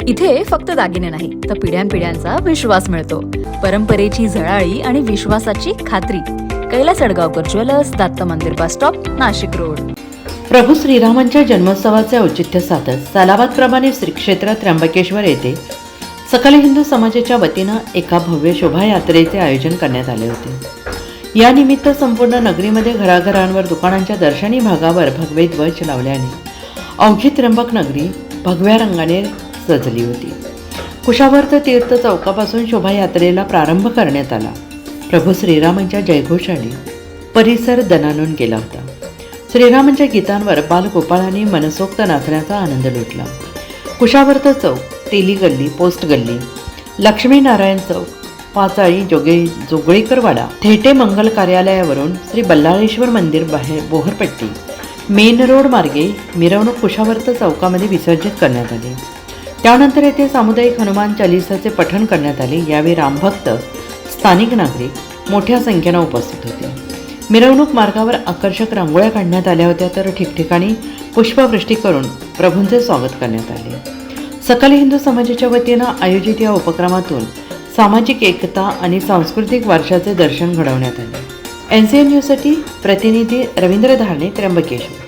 इथे फक्त दागिने नाही तर पिढ्यानपिढ्यांचा विश्वास मिळतो. परंपरेची झळाळी आणि विश्वासाची खात्री. कैलास अडगावकर ज्वेलर्स, दत्त मंदिर बस स्टॉप, नाशिक रोड. प्रभू श्रीरामांच्या जन्मोत्सवाचे औचित्य साधत सालाबादप्रमाणे श्री क्षेत्र त्र्यंबकेश्वर येथे सकल हिंदू समाजाच्या वतीनं एका भव्य शोभायात्रेचे आयोजन करण्यात आले होते. या निमित्त संपूर्ण नगरीमध्ये घराघरांवर दुकानांच्या दर्शनी भागावर भगवे ध्वज लावल्याने अवघी त्र्यंबक नगरी भगव्या रंगाने सजली होती. कुशावर्त तीर्थ चौकापासून शोभायात्रेला प्रारंभ करण्यात आला. प्रभू श्रीरामांच्या जयघोषाने परिसर दणाणून गेला होता. श्रीरामांच्या गीतांवर बालगोपाळांनी मनसोक्त नाचण्याचा आनंद लुटला. कुशावर्त चौक, तेली गल्ली, पोस्ट गल्ली, लक्ष्मीनारायण चौक, पाचाळी, जोगळीकरवाडा, थेटे मंगल कार्यालयावरून श्री बल्लाळेश्वर मंदिर बाहेर बोहरपट्टी मेन रोड मार्गे मिरवणूक कुशावर्त चौकामध्ये विसर्जित करण्यात आली. त्यानंतर येथे सामुदायिक हनुमान चालिसाचे पठण करण्यात आले. यावेळी रामभक्त, स्थानिक नागरिक मोठ्या संख्येने उपस्थित होते. मिरवणूक मार्गावर आकर्षक रांगोळ्या काढण्यात आल्या होत्या तर ठिकठिकाणी पुष्पवृष्टी करून प्रभूंचे स्वागत करण्यात आले. सकल हिंदू समाजाच्या वतीनं आयोजित या उपक्रमातून सामाजिक एकता आणि सांस्कृतिक वारशाचे दर्शन घडवण्यात आले. NCN न्यूजसाठी प्रतिनिधी रवींद्र धारणे, त्र्यंबकेश्वर.